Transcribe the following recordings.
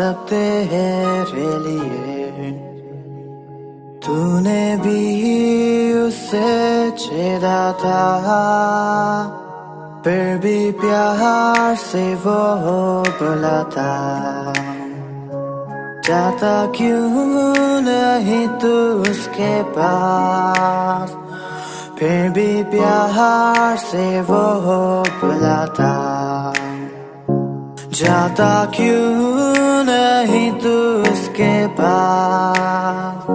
सब तेरे लिए। तूने भी उसे छेड़ा था, फिर भी प्यार से वो बोला था, जाता क्यों नहीं तू उसके पास। फिर भी प्यार से वो बोला था, जाता क्यों नहीं तू उसके पास।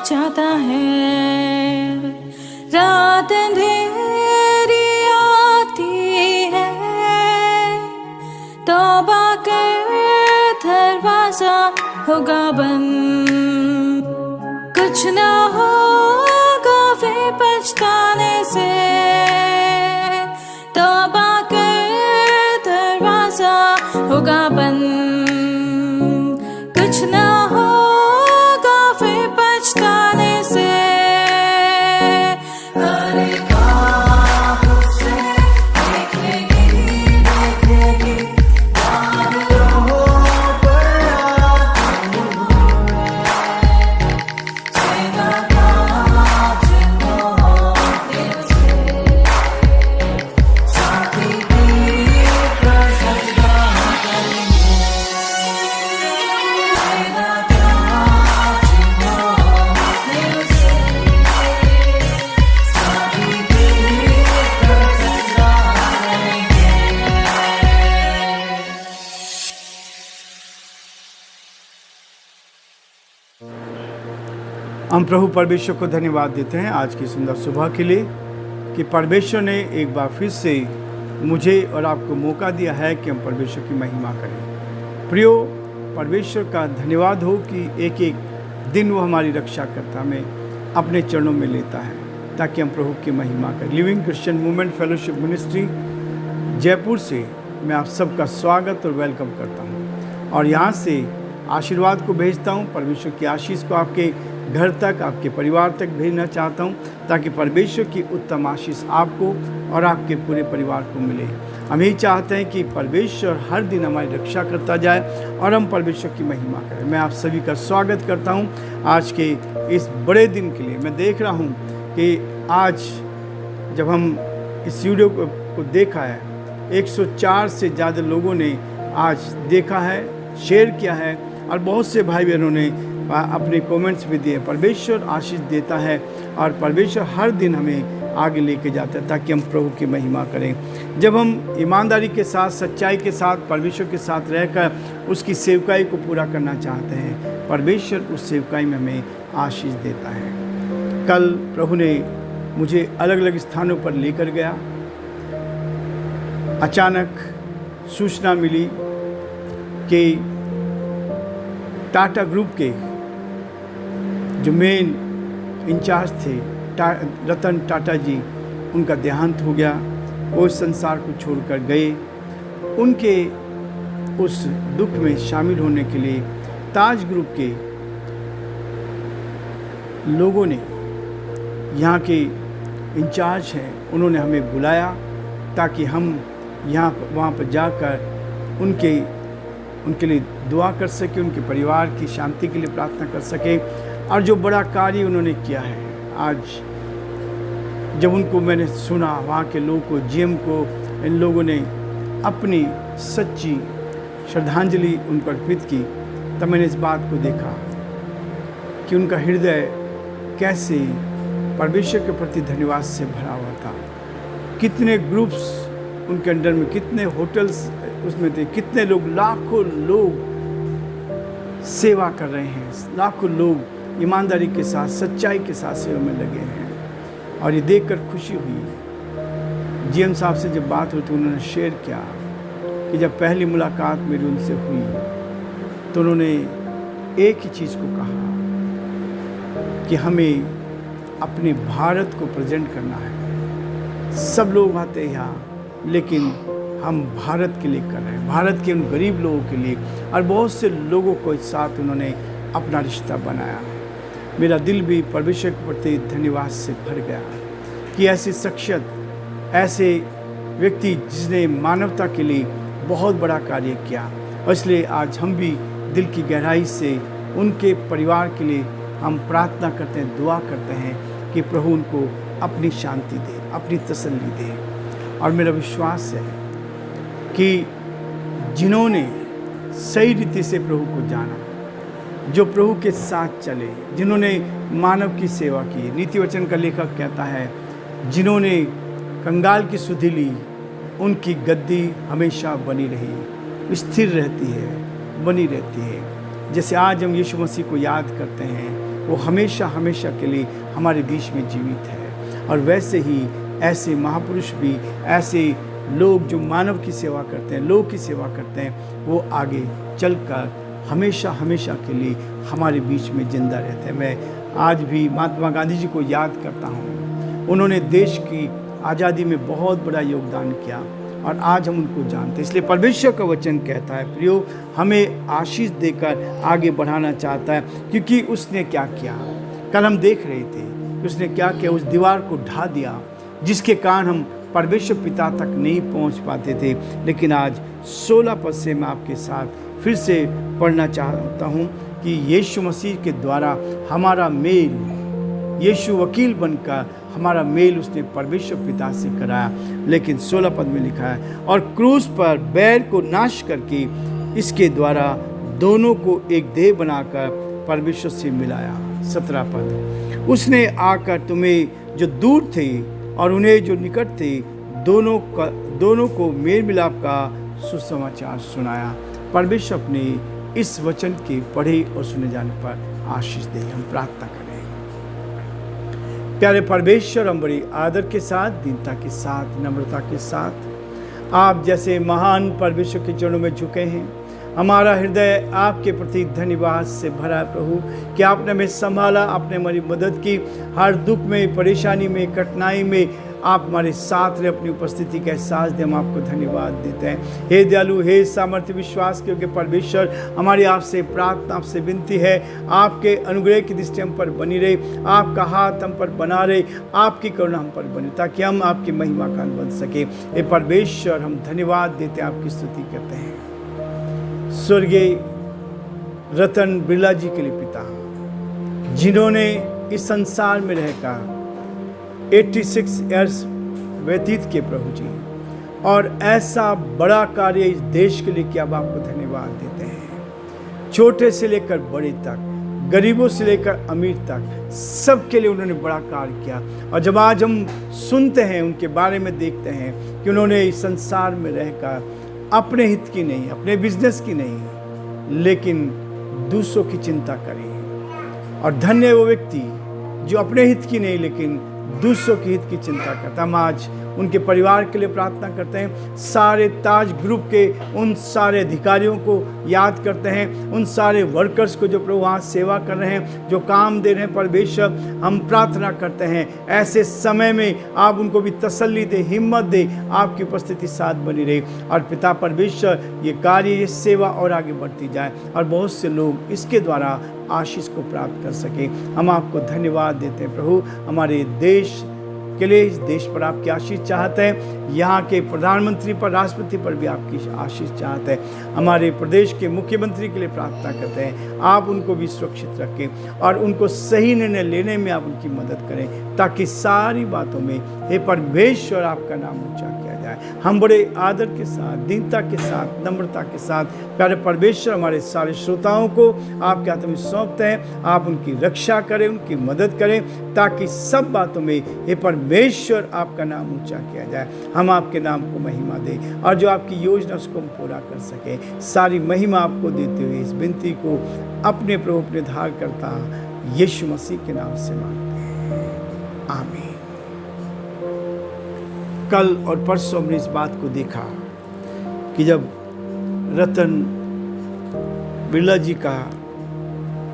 चाहता है रात अंधेरी आती है, तौबा कर दरवाजा होगा बंद, कुछ ना होगा वे पछताने से। तौबा कर दरवाजा होगा बंद, कुछ ना होगा वे पछताने से। हम प्रभु परमेश्वर को धन्यवाद देते हैं आज की सुंदर सुबह के लिए कि परमेश्वर ने एक बार फिर से मुझे और आपको मौका दिया है कि हम परमेश्वर की महिमा करें। प्रियो, परमेश्वर का धन्यवाद हो कि एक एक दिन वो हमारी रक्षा करता में अपने चरणों में लेता है ताकि हम प्रभु की महिमा करें। Living Christian movement fellowship ministry Jaipur से मैं आप सबका स्वागत और वेलकम करता हूँ और यहाँ से आशीर्वाद को भेजता हूँ। परमेश्वर की आशीष को आपके घर तक, आपके परिवार तक भेजना चाहता हूँ ताकि परमेश्वर की उत्तम आशीष आपको और आपके पूरे परिवार को मिले। हम यही चाहते हैं कि परमेश्वर हर दिन हमारी रक्षा करता जाए और हम परमेश्वर की महिमा करें। मैं आप सभी का स्वागत करता हूँ आज के इस बड़े दिन के लिए। मैं देख रहा हूँ कि आज जब हम इस वीडियो को देखा है, 104 से ज़्यादा लोगों ने आज देखा है, शेयर किया है और बहुत से भाई बहनों ने अपने कमेंट्स भी दिए। परमेश्वर आशीष देता है और परमेश्वर हर दिन हमें आगे लेके जाता है ताकि हम प्रभु की महिमा करें। जब हम ईमानदारी के साथ, सच्चाई के साथ, परमेश्वर के साथ रहकर उसकी सेवकाई को पूरा करना चाहते हैं, परमेश्वर उस सेवकाई में हमें आशीष देता है। कल प्रभु ने मुझे अलग अलग स्थानों पर लेकर गया। अचानक सूचना मिली कि टाटा ग्रुप के जो मेन इंचार्ज थे रतन टाटा जी, उनका देहांत हो गया। वो इस संसार को छोड़कर गए। उनके उस दुख में शामिल होने के लिए ताज ग्रुप के लोगों ने, यहाँ के इंचार्ज हैं, उन्होंने हमें बुलाया ताकि हम वहाँ पर जाकर उनके लिए दुआ कर सके, उनके परिवार की शांति के लिए प्रार्थना कर सके। और जो बड़ा कार्य उन्होंने किया है, आज जब उनको मैंने सुना, वहाँ के लोगों को, जीएम को, इन लोगों ने अपनी सच्ची श्रद्धांजलि उनको अर्पित की, तब मैंने इस बात को देखा कि उनका हृदय कैसे परमेश्वर के प्रति धन्यवाद से भरा हुआ था। कितने ग्रुप्स उनके अंडर में, कितने होटल्स उसमें थे, कितने लोग, लाखों लोग सेवा कर रहे हैं, लाखों लोग ईमानदारी के साथ, सच्चाई के साथ सेवा में लगे हैं। और ये देखकर खुशी हुई। जीएम साहब से जब बात हुई तो उन्होंने शेयर किया कि जब पहली मुलाकात मेरी उनसे हुई तो उन्होंने एक ही चीज़ को कहा कि हमें अपने भारत को प्रेजेंट करना है। सब लोग आते हैं यहाँ, लेकिन हम भारत के लिए कर रहे हैं, भारत के उन गरीब लोगों के लिए, और बहुत से लोगों को एक साथ उन्होंने अपना रिश्ता बनाया। मेरा दिल भी परमेश्वर के प्रति धन्यवाद से भर गया कि ऐसी शख्सियत, ऐसे व्यक्ति जिसने मानवता के लिए बहुत बड़ा कार्य किया। और इसलिए आज हम भी दिल की गहराई से उनके परिवार के लिए हम प्रार्थना करते हैं, दुआ करते हैं कि प्रभु उनको अपनी शांति दे, अपनी तसल्ली दे। और मेरा विश्वास है कि जिन्होंने सही रीति से प्रभु को जाना, जो प्रभु के साथ चले, जिन्होंने मानव की सेवा की, नीति वचन का लेखक कहता है जिन्होंने कंगाल की सुधि ली, उनकी गद्दी हमेशा बनी रही, स्थिर रहती है, बनी रहती है। जैसे आज हम यीशु मसीह को याद करते हैं, वो हमेशा हमेशा के लिए हमारे बीच में जीवित है। और वैसे ही ऐसे महापुरुष भी, ऐसे लोग जो मानव की सेवा करते हैं, लोग की सेवा करते हैं, वो आगे चलकर हमेशा हमेशा के लिए हमारे बीच में जिंदा रहते हैं। मैं आज भी महात्मा गांधी जी को याद करता हूँ। उन्होंने देश की आज़ादी में बहुत बड़ा योगदान किया और आज हम उनको जानते हैं। इसलिए परमेश्वर का वचन कहता है, प्रियो, हमें आशीष देकर आगे बढ़ाना चाहता है, क्योंकि उसने क्या किया। कल हम देख रहे थे कि उसने क्या किया, उस दीवार को ढा दिया जिसके कारण हम परमेश्वर पिता तक नहीं पहुंच पाते थे। लेकिन आज 16 पद से मैं आपके साथ फिर से पढ़ना चाहता हूं कि यीशु मसीह के द्वारा हमारा मेल, यीशु वकील बनकर हमारा मेल उसने परमेश्वर पिता से कराया। लेकिन 16 पद में लिखा है, और क्रूस पर बैर को नाश करके इसके द्वारा दोनों को एक देह बनाकर परमेश्वर से मिलाया। 17 पद, उसने आकर तुम्हें जो दूर थे और उन्हें जो निकट थे, दोनों को मेल मिलाप का सुसमाचार सुनाया। परमेश्वर अपने इस वचन के पढ़े और सुने जाने पर आशीष दे। हम प्रार्थना करें। प्यारे परमेश्वर, हम बड़ी आदर के साथ, दीनता के साथ, नम्रता के साथ आप जैसे महान परमेश्वर के चरणों में झुके हैं। हमारा हृदय आपके प्रति धन्यवाद से भरा है प्रभु कि आपने हमें संभाला, आपने हमारी मदद की। हर दुख में, परेशानी में, कठिनाई में आप हमारे साथ रहे, अपनी उपस्थिति का एहसास दे। हम आपको धन्यवाद देते हैं। हे दयालु, हे सामर्थ्य, विश्वास के योग्य परमेश्वर, हमारी आपसे प्रार्थना, आपसे विनती है, आपके अनुग्रह की दृष्टि हम पर बनी रहे, आपका हाथ हम पर बना रहे, आपकी करुणा हम पर बने, ताकि हम आपकी महिमा का बन सके। हे परमेश्वर, हम धन्यवाद देते हैं, आपकी स्तुति करते हैं। स्वर्गीय रतन बिरला जी के लिए पिता, जिन्होंने इस संसार में रहकर 86 ईयर्स व्यतीत किए प्रभु जी, और ऐसा बड़ा कार्य इस देश के लिए किया। अब आपको धन्यवाद देते हैं। छोटे से लेकर बड़े तक, गरीबों से लेकर अमीर तक, सबके लिए उन्होंने बड़ा कार्य किया। और जब आज हम सुनते हैं, उनके बारे में देखते हैं कि उन्होंने इस संसार में रहकर अपने हित की नहीं, अपने बिजनेस की नहीं, लेकिन दूसरों की चिंता करी। और धन्य है वो व्यक्ति जो अपने हित की नहीं, लेकिन दूसरों के हित की चिंता करता। हम आज उनके परिवार के लिए प्रार्थना करते हैं। सारे ताज ग्रुप के उन सारे अधिकारियों को याद करते हैं, उन सारे वर्कर्स को जो प्रभु वहाँ सेवा कर रहे हैं, जो काम दे रहे हैं। परमेश्वर, हम प्रार्थना करते हैं ऐसे समय में आप उनको भी तसल्ली दे, हिम्मत दे, आपकी उपस्थिति साथ बनी रहे। और पिता परमेश्वर, ये कार्य, ये सेवा और आगे बढ़ती जाए और बहुत से लोग इसके द्वारा आशीष को प्राप्त कर सके। हम आपको धन्यवाद देते हैं प्रभु, हमारे देश के लिए, इस देश पर आपकी आशीष चाहते हैं। यहाँ के प्रधानमंत्री पर, राष्ट्रपति पर भी आपकी आशीष चाहते हैं। हमारे प्रदेश के मुख्यमंत्री के लिए प्रार्थना करते हैं, आप उनको भी सुरक्षित रखें और उनको सही निर्णय लेने में आप उनकी मदद करें, ताकि सारी बातों में हे परमेश्वर आपका नाम ऊंचा किया जाए। हम बड़े आदर के साथ, दीनता के साथ, नम्रता के साथ प्यारे परमेश्वर हमारे सारे श्रोताओं को आपके हाथों में सौंपते हैं। आप उनकी रक्षा करें, उनकी मदद करें, ताकि सब बातों में हे परमेश्वर आपका नाम ऊंचा किया जाए। हम आपके नाम को महिमा दें और जो आपकी योजना उसको हम पूरा कर सकें। सारी महिमा आपको देते हुए इस विनती को अपने प्रभु अपने धार करता यीशु मसीह के नाम से मांगते हैं, आमीन। कल और परसों हमने इस बात को देखा कि जब रतन बिरला जी का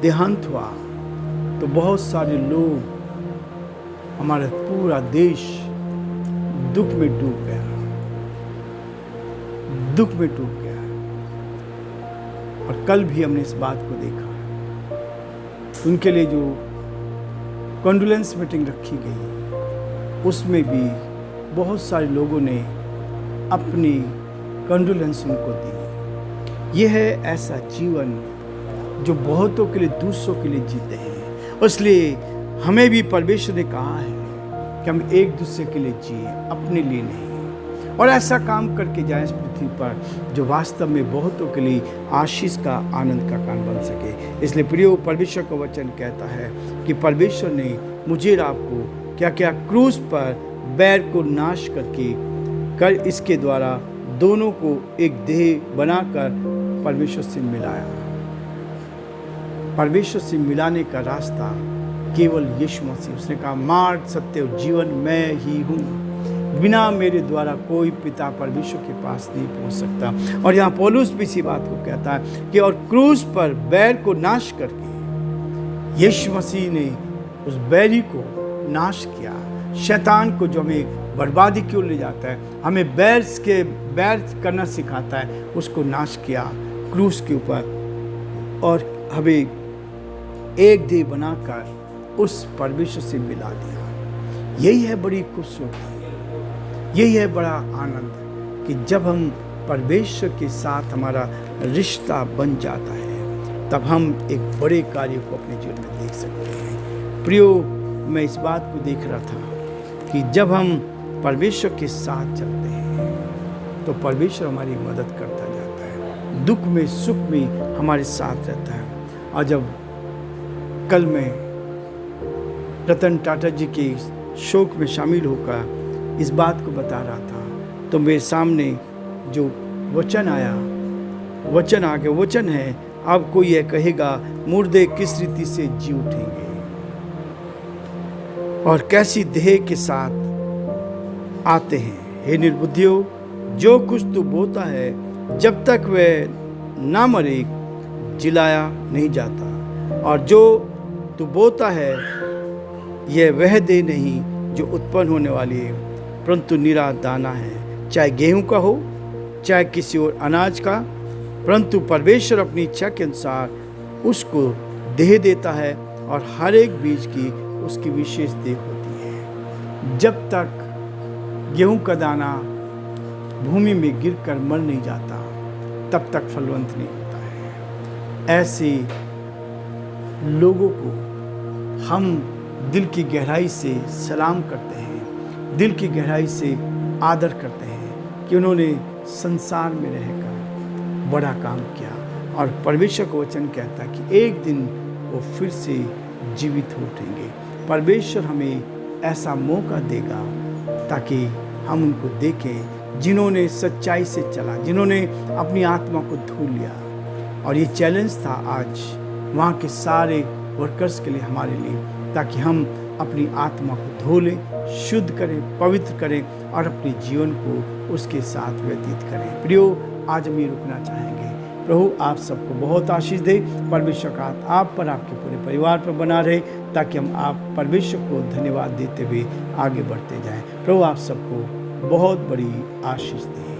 देहांत हुआ तो बहुत सारे लोग, हमारा पूरा देश दुख में डूब गया, दुख में डूब गया। और कल भी हमने इस बात को देखा, उनके लिए जो कॉन्डोलेंस मीटिंग रखी गई उसमें भी बहुत सारे लोगों ने अपनी कॉन्डोलेंस उनको दी। यह है ऐसा जीवन जो बहुतों के लिए, दूसरों के लिए जीते हैं। इसलिए हमें भी परमेश्वर ने कहा है कि हम एक दूसरे के लिए जिए, अपने लिए नहीं, और ऐसा काम करके जाएं इस पृथ्वी पर जो वास्तव में बहुतों के लिए आशीष का, आनंद का कारण बन सके। इसलिए प्रियो, परमेश्वर का वचन कहता है कि परमेश्वर ने मुझे और आपको क्या क्या क्रूस पर बैर को नाश कर इसके द्वारा दोनों को एक देह बनाकर परमेश्वर से मिलाया। परमेश्वर से मिलाने का रास्ता केवल यीशु मसीह। उसने कहा, मार्ग, सत्य और जीवन मैं ही हूँ, बिना मेरे द्वारा कोई पिता परमेश्वर के पास नहीं पहुँच सकता। और यहाँ पौलुस भी इसी बात को कहता है कि और क्रूस पर बैर को नाश करके यीशु मसीह ने उस बैरी को नाश किया। शैतान को जो हमें बर्बादी की ओर ले जाता है, हमें बैर करना सिखाता है, उसको नाश किया क्रूस के ऊपर और हमें एक देह बनाकर उस परमेश्वर से मिला दिया। यही है बड़ी खूबसूरती, यही है बड़ा आनंद कि जब हम परमेश्वर के साथ हमारा रिश्ता बन जाता है, तब हम एक बड़े कार्य को अपने जीवन में देख सकते हैं। प्रियो, मैं इस बात को देख रहा था कि जब हम परमेश्वर के साथ चलते हैं तो परमेश्वर हमारी मदद करता जाता है, दुख में सुख में हमारे साथ रहता है। और जब कल मैं रतन टाटा जी के शोक में शामिल होकर इस बात को बता रहा था तो मेरे सामने जो वचन आया, वचन आ गया, वचन है, अब कोई यह कहेगा मुर्दे किस रीति से जी उठेंगे और कैसी देह के साथ आते हैं। हे निर्बुद्धियों, जो कुछ तू बोता है जब तक वह ना मरे जिलाया नहीं जाता, और जो तू बोता है यह वह देह नहीं जो उत्पन्न होने वाली है, परंतु निरा दाना है, चाहे गेहूं का हो चाहे किसी और अनाज का, परंतु परमेश्वर अपनी इच्छा के अनुसार उसको देह देता है और हर एक बीज की उसकी विशेष देह होती है। जब तक गेहूं का दाना भूमि में गिरकर मर नहीं जाता तब तक फलवंत नहीं होता है। ऐसे लोगों को हम दिल की गहराई से सलाम करते हैं, दिल की गहराई से आदर करते हैं कि उन्होंने संसार में रहकर बड़ा काम किया। और परमेश्वर का वचन कहता है कि एक दिन वो फिर से जीवित हो उठेंगे। परमेश्वर हमें ऐसा मौका देगा ताकि हम उनको देखें जिन्होंने सच्चाई से चला, जिन्होंने अपनी आत्मा को धो लिया। और ये चैलेंज था आज वहाँ के सारे वर्कर्स के लिए, हमारे लिए, ताकि हम अपनी आत्मा को धो लें, शुद्ध करें, पवित्र करें और अपने जीवन को उसके साथ व्यतीत करें। प्रियो, आज हम ये रुकना चाहेंगे। प्रभु आप सबको बहुत आशीष दे। परमेश्वर का हाथ आप पर, आपके पूरे परिवार पर बना रहे, ताकि हम आप परमेश्वर को धन्यवाद देते हुए आगे बढ़ते जाएं। प्रभु आप सबको बहुत बड़ी आशीष दे।